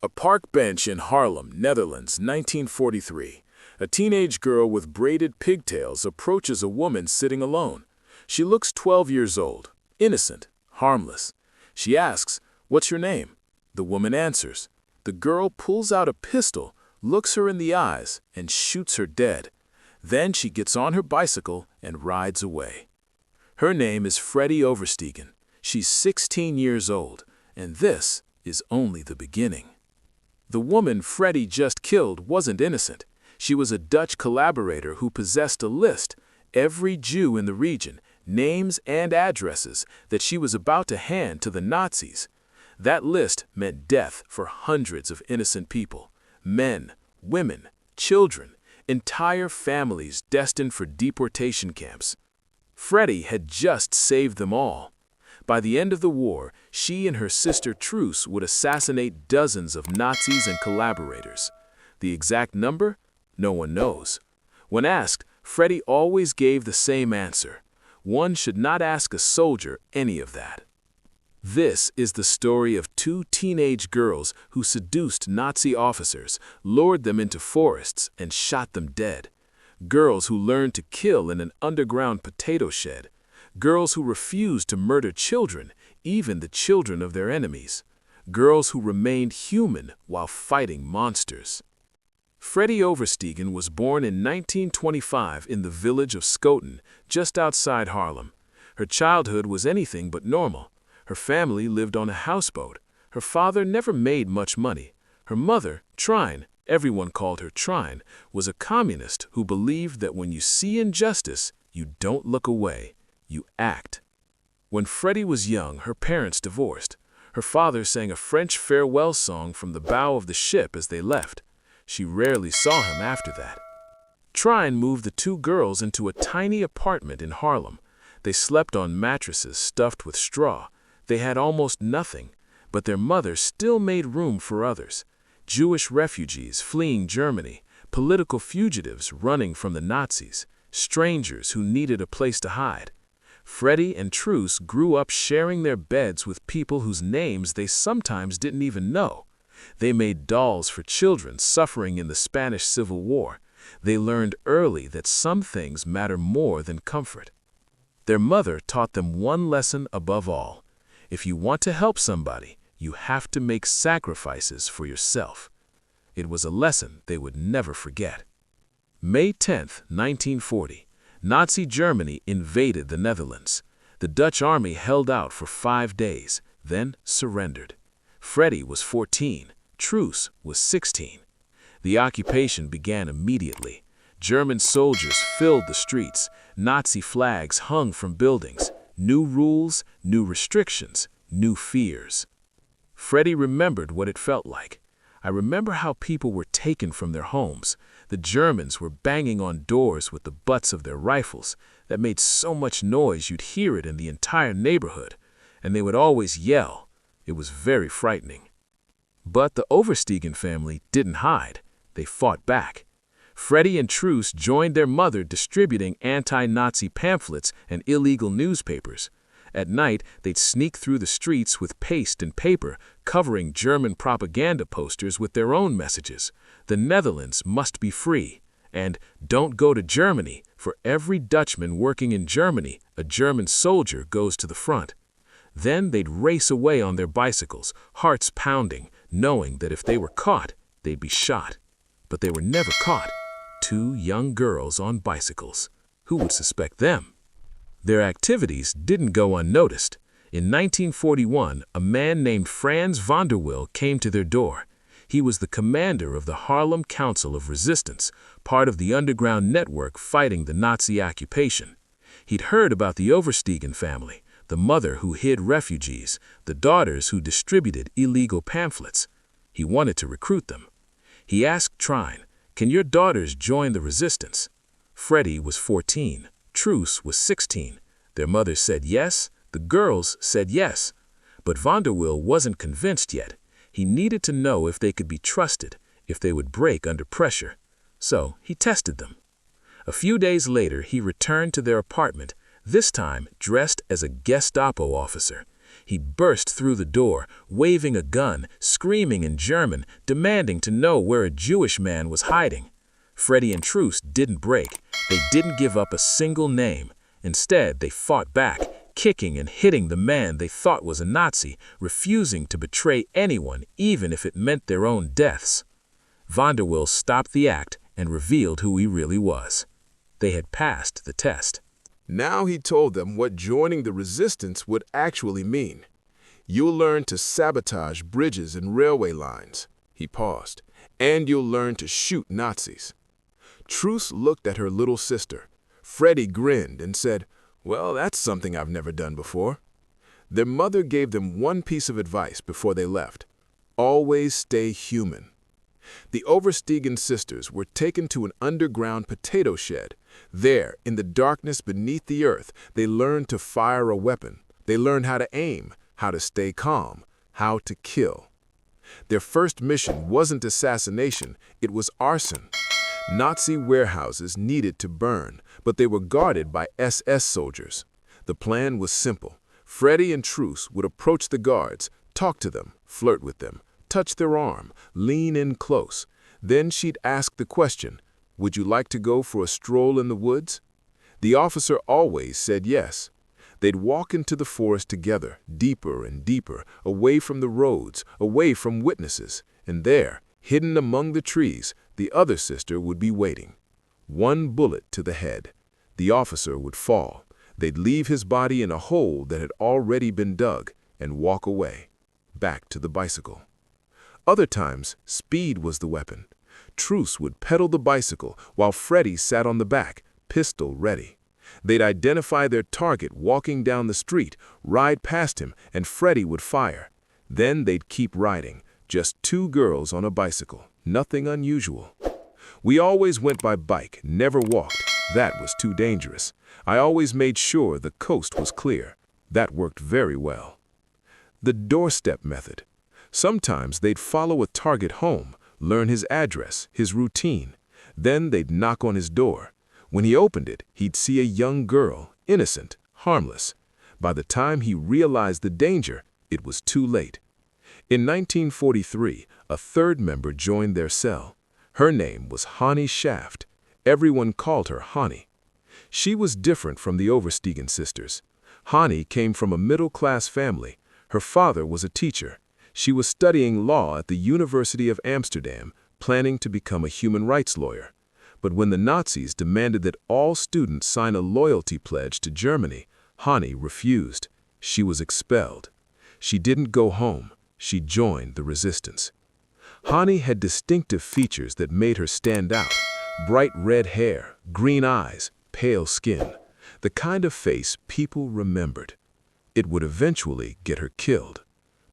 A park bench in Haarlem, Netherlands, 1943. A teenage girl with braided pigtails approaches a woman sitting alone. She looks 12 years old, innocent, harmless. She asks, "What's your name?" The woman answers. The girl pulls out a pistol, looks her in the eyes, and shoots her dead. Then she gets on her bicycle and rides away. Her name is Freddie Oversteegen. She's 16 years old, and this is only the beginning. The woman Freddie just killed wasn't innocent. She was a Dutch collaborator who possessed a list, every Jew in the region, names and addresses that she was about to hand to the Nazis. That list meant death for hundreds of innocent people, men, women, children, entire families destined for deportation camps. Freddie had just saved them all. By the end of the war, she and her sister Truus would assassinate dozens of Nazis and collaborators. The exact number? No one knows. When asked, Freddie always gave the same answer. One should not ask a soldier any of that. This is the story of two teenage girls who seduced Nazi officers, lured them into forests, and shot them dead. Girls who learned to kill in an underground potato shed. Girls who refused to murder children, even the children of their enemies. Girls who remained human while fighting monsters. Freddie Oversteegen was born in 1925 in the village of Schoten, just outside Haarlem. Her childhood was anything but normal. Her family lived on a houseboat. Her father never made much money. Her mother, Trine, everyone called her Trine, was a communist who believed that when you see injustice, you don't look away. You act. When Freddie was young, her parents divorced. Her father sang a French farewell song from the bow of the ship as they left. She rarely saw him after that. Trine moved the two girls into a tiny apartment in Haarlem. They slept on mattresses stuffed with straw. They had almost nothing, but their mother still made room for others. Jewish refugees fleeing Germany, political fugitives running from the Nazis, strangers who needed a place to hide. Freddie and Truus grew up sharing their beds with people whose names they sometimes didn't even know. They made dolls for children suffering in the Spanish Civil War. They learned early that some things matter more than comfort. Their mother taught them one lesson above all. If you want to help somebody, you have to make sacrifices for yourself. It was a lesson they would never forget. May 10, 1940. Nazi Germany invaded the Netherlands. The Dutch army held out for 5 days, then surrendered. Freddie was 14, Truus was 16. The occupation began immediately. German soldiers filled the streets, Nazi flags hung from buildings, new rules, new restrictions, new fears. Freddie remembered what it felt like. "I remember how people were taken from their homes. The Germans were banging on doors with the butts of their rifles that made so much noise you'd hear it in the entire neighborhood, and they would always yell. It was very frightening." But the Oversteegen family didn't hide. They fought back. Freddie and Truus joined their mother distributing anti-Nazi pamphlets and illegal newspapers. At night, they'd sneak through the streets with paste and paper, covering German propaganda posters with their own messages. "The Netherlands must be free," and "Don't go to Germany. For every Dutchman working in Germany, a German soldier goes to the front." Then they'd race away on their bicycles, hearts pounding, knowing that if they were caught, they'd be shot. But they were never caught. Two young girls on bicycles. Who would suspect them? Their activities didn't go unnoticed. In 1941, a man named Frans van der Wiel came to their door. He was the commander of the Haarlem Council of Resistance, part of the underground network fighting the Nazi occupation. He'd heard about the Oversteegen family, the mother who hid refugees, the daughters who distributed illegal pamphlets. He wanted to recruit them. He asked Trine, "Can your daughters join the resistance?" Freddie was 14. Truus was 16. Their mother said yes, the girls said yes. But van der Wiel wasn't convinced yet. He needed to know if they could be trusted, if they would break under pressure. So he tested them. A few days later, he returned to their apartment, this time dressed as a Gestapo officer. He burst through the door, waving a gun, screaming in German, demanding to know where a Jewish man was hiding. Freddie and Truce didn't break. They didn't give up a single name. Instead, they fought back, kicking and hitting the man they thought was a Nazi, refusing to betray anyone even if it meant their own deaths. Vanderwill stopped the act and revealed who he really was. They had passed the test. Now he told them what joining the resistance would actually mean. You'll learn to sabotage bridges and railway lines. He paused. And you'll learn to shoot Nazis. Truce looked at her little sister. Freddie grinned and said, "Well, that's something I've never done before." Their mother gave them one piece of advice before they left. Always stay human. The Oversteegen sisters were taken to an underground potato shed. There, in the darkness beneath the earth, they learned to fire a weapon. They learned how to aim, how to stay calm, how to kill. Their first mission wasn't assassination, it was arson. Nazi warehouses needed to burn, but they were guarded by SS soldiers. The plan was simple. Freddie and Truce would approach the guards, talk to them, flirt with them, touch their arm, lean in close. Then she'd ask the question, "Would you like to go for a stroll in the woods?" The officer always said yes. They'd walk into the forest together, deeper and deeper, away from the roads, away from witnesses. And there, hidden among the trees, the other sister would be waiting. One bullet to the head. The officer would fall. They'd leave his body in a hole that had already been dug and walk away, back to the bicycle. Other times, speed was the weapon. Truce would pedal the bicycle while Freddie sat on the back, pistol ready. They'd identify their target walking down the street, ride past him, and Freddie would fire. Then they'd keep riding, just two girls on a bicycle, nothing unusual. We always went by bike, never walked. That was too dangerous. I always made sure the coast was clear. That worked very well. The doorstep method. Sometimes they'd follow a target home, learn his address, his routine. Then they'd knock on his door. When he opened it, he'd see a young girl, innocent, harmless. By the time he realized the danger, it was too late. In 1943, a third member joined their cell. Her name was Hannie Shaft. Everyone called her Hannie. She was different from the Oversteegen sisters. Hannie came from a middle-class family. Her father was a teacher. She was studying law at the University of Amsterdam, planning to become a human rights lawyer. But when the Nazis demanded that all students sign a loyalty pledge to Germany, Hannie refused. She was expelled. She didn't go home. She joined the resistance. Hannie had distinctive features that made her stand out. Bright red hair, green eyes, pale skin. The kind of face people remembered. It would eventually get her killed.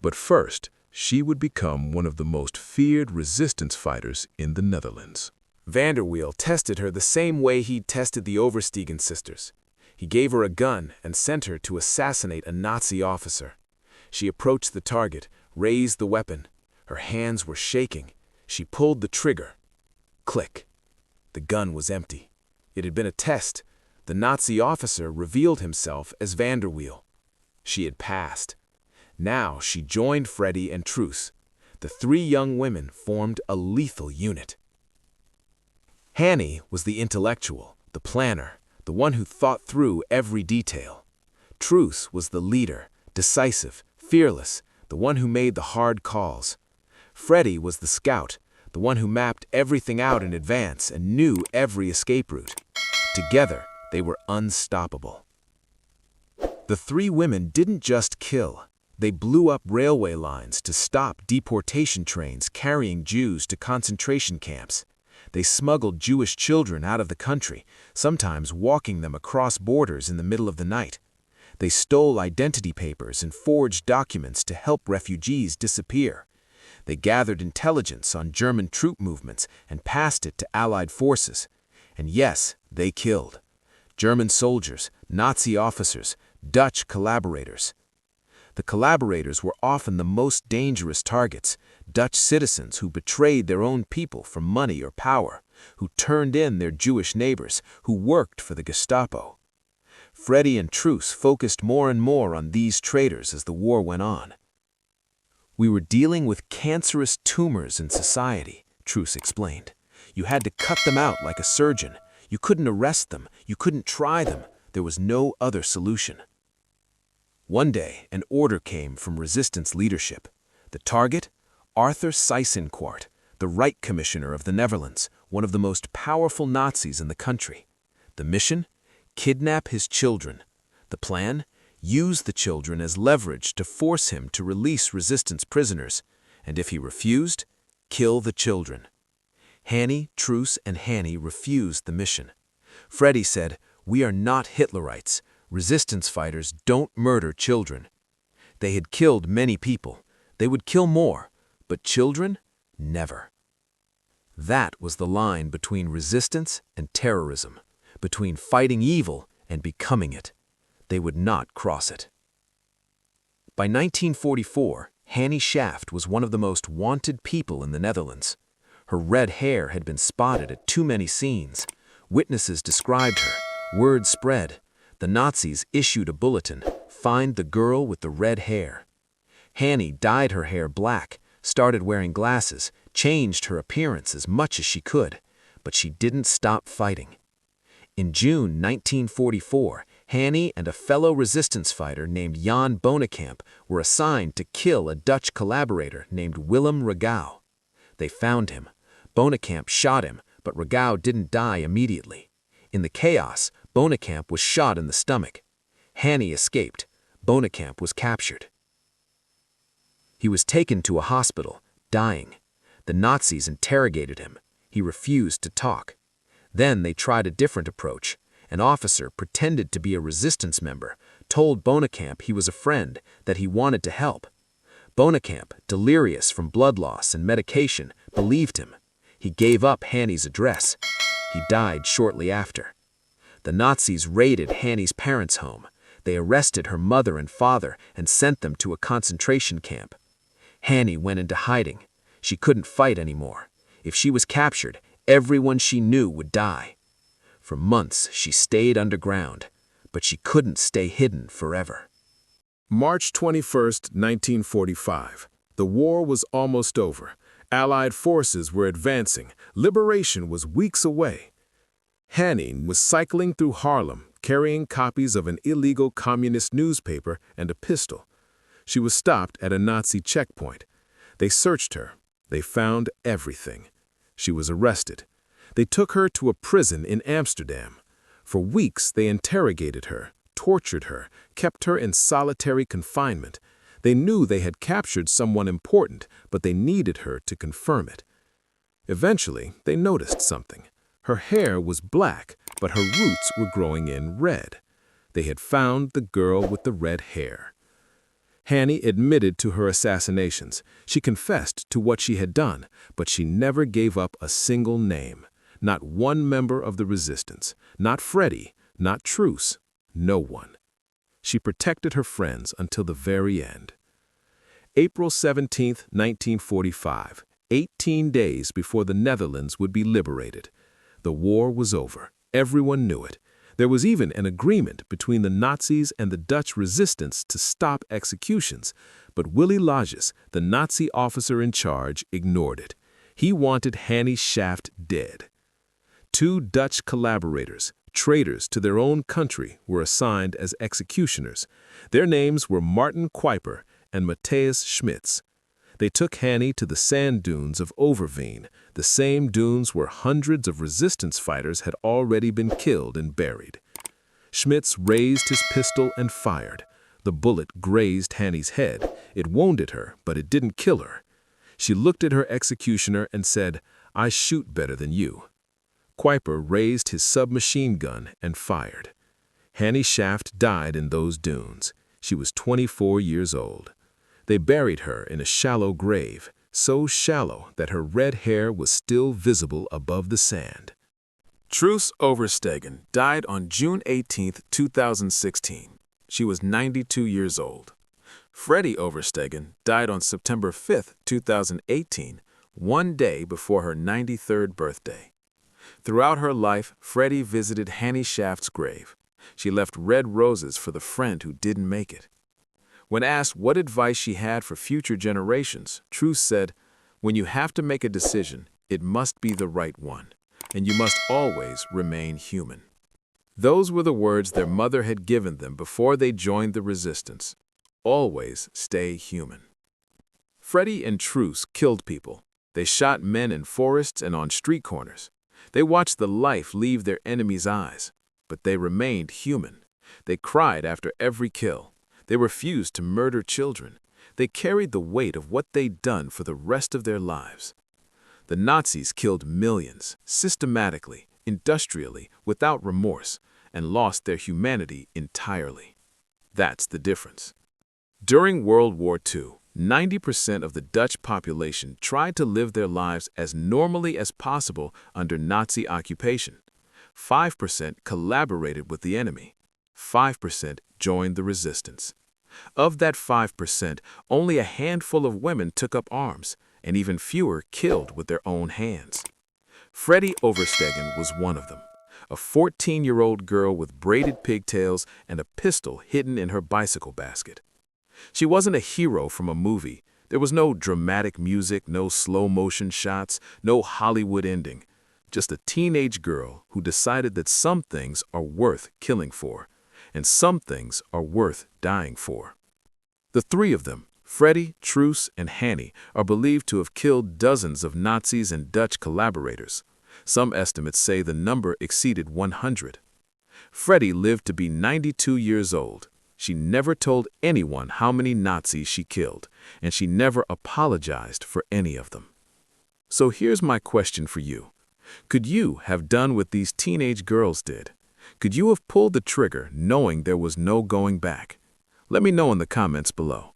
But first, she would become one of the most feared resistance fighters in the Netherlands. Vanderwill tested her the same way he'd tested the Oversteegen sisters. He gave her a gun and sent her to assassinate a Nazi officer. She approached the target, raised the weapon. Her hands were shaking. She pulled the trigger. Click. The gun was empty. It had been a test. The Nazi officer revealed himself as Vanderwill. She had passed. Now she joined Freddie and Truce. The three young women formed a lethal unit. Hannie was the intellectual, the planner, the one who thought through every detail. Truce was the leader, decisive, fearless, the one who made the hard calls. Freddie was the scout, the one who mapped everything out in advance and knew every escape route. Together, they were unstoppable. The three women didn't just kill. They blew up railway lines to stop deportation trains carrying Jews to concentration camps. They smuggled Jewish children out of the country, sometimes walking them across borders in the middle of the night. They stole identity papers and forged documents to help refugees disappear. They gathered intelligence on German troop movements and passed it to Allied forces. And yes, they killed. German soldiers, Nazi officers, Dutch collaborators. The collaborators were often the most dangerous targets, Dutch citizens who betrayed their own people for money or power, who turned in their Jewish neighbors, who worked for the Gestapo. Freddie and Truce focused more and more on these traitors as the war went on. "We were dealing with cancerous tumors in society," Truce explained. "You had to cut them out like a surgeon. You couldn't arrest them. You couldn't try them. There was no other solution." One day, an order came from resistance leadership. The target? Arthur Seyss-Inquart, the Reich Commissioner of the Netherlands, one of the most powerful Nazis in the country. The mission? Kidnap his children. The plan? Use the children as leverage to force him to release resistance prisoners, and if he refused, kill the children. Hanni, Truce, and Hanni refused the mission. Freddie said, "We are not Hitlerites. Resistance fighters don't murder children." They had killed many people. They would kill more, but children? Never. That was the line between resistance and terrorism, between fighting evil and becoming it. They would not cross it. By 1944, Hanni Schaft was one of the most wanted people in the Netherlands. Her red hair had been spotted at too many scenes. Witnesses described her. Word spread. The Nazis issued a bulletin, "Find the girl with the red hair." Hanni dyed her hair black, started wearing glasses, changed her appearance as much as she could, but she didn't stop fighting. In June 1944, Hanni and a fellow resistance fighter named Jan Bonekamp were assigned to kill a Dutch collaborator named Willem Regau. They found him. Bonekamp shot him, but Regau didn't die immediately. In the chaos, Bonekamp was shot in the stomach. Hanni escaped. Bonekamp was captured. He was taken to a hospital, dying. The Nazis interrogated him. He refused to talk. Then they tried a different approach. An officer pretended to be a resistance member, told Bonekamp he was a friend, that he wanted to help. Bonekamp, delirious from blood loss and medication, believed him. He gave up Hanni's address. He died shortly after. The Nazis raided Hanni's parents' home. They arrested her mother and father and sent them to a concentration camp. Hanni went into hiding. She couldn't fight anymore. If she was captured, everyone she knew would die. For months, she stayed underground, but she couldn't stay hidden forever. March 21, 1945. The war was almost over. Allied forces were advancing. Liberation was weeks away. Hanni was cycling through Haarlem, carrying copies of an illegal communist newspaper and a pistol. She was stopped at a Nazi checkpoint. They searched her. They found everything. She was arrested. They took her to a prison in Amsterdam. For weeks, they interrogated her, tortured her, kept her in solitary confinement. They knew they had captured someone important, but they needed her to confirm it. Eventually, they noticed something. Her hair was black, but her roots were growing in red. They had found the girl with the red hair. Hanni admitted to her assassinations. She confessed to what she had done, but she never gave up a single name. Not one member of the resistance, not Freddie, not Truce, no one. She protected her friends until the very end. April 17, 1945, 18 days before the Netherlands would be liberated. The war was over. Everyone knew it. There was even an agreement between the Nazis and the Dutch resistance to stop executions, but Willy Lodges, the Nazi officer in charge, ignored it. He wanted Hanni Schaft dead. 2 Dutch collaborators, traitors to their own country, were assigned as executioners. Their names were Martin Kuiper and Matthias Schmitz. They took Hanni to the sand dunes of Overveen, the same dunes where hundreds of resistance fighters had already been killed and buried. Schmitz raised his pistol and fired. The bullet grazed Hanni's head. It wounded her, but it didn't kill her. She looked at her executioner and said, "I shoot better than you." Kuiper raised his submachine gun and fired. Hanni Schaft died in those dunes. She was 24 years old. They buried her in a shallow grave, so shallow that her red hair was still visible above the sand. Truce Oversteegen died on June 18, 2016. She was 92 years old. Freddie Oversteegen died on September 5, 2018, one day before her 93rd birthday. Throughout her life, Freddie visited Hanni Schaft's grave. She left red roses for the friend who didn't make it. When asked what advice she had for future generations, Truce said, "When you have to make a decision, it must be the right one, and you must always remain human." Those were the words their mother had given them before they joined the resistance. Always stay human. Freddie and Truce killed people. They shot men in forests and on street corners. They watched the life leave their enemies' eyes, but they remained human. They cried after every kill. They refused to murder children. They carried the weight of what they'd done for the rest of their lives. The Nazis killed millions, systematically, industrially, without remorse, and lost their humanity entirely. That's the difference. During World War II, 90% of the Dutch population tried to live their lives as normally as possible under Nazi occupation. 5% collaborated with the enemy. 5% joined the resistance. Of that 5%, only a handful of women took up arms, and even fewer killed with their own hands. Freddie Oversteegen was one of them, a 14-year-old girl with braided pigtails and a pistol hidden in her bicycle basket. She wasn't a hero from a movie. There was no dramatic music, no slow-motion shots, no Hollywood ending. Just a teenage girl who decided that some things are worth killing for, and some things are worth dying for. The three of them, Freddie, Truce, and Hanny, are believed to have killed dozens of Nazis and Dutch collaborators. Some estimates say the number exceeded 100. Freddie lived to be 92 years old. She never told anyone how many Nazis she killed, and she never apologized for any of them. So here's my question for you. Could you have done what these teenage girls did? Could you have pulled the trigger knowing there was no going back? Let me know in the comments below.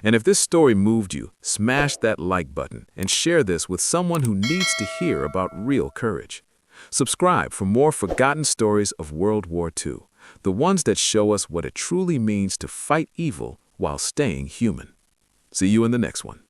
And if this story moved you, smash that like button and share this with someone who needs to hear about real courage. Subscribe for more forgotten stories of World War II, the ones that show us what it truly means to fight evil while staying human. See you in the next one.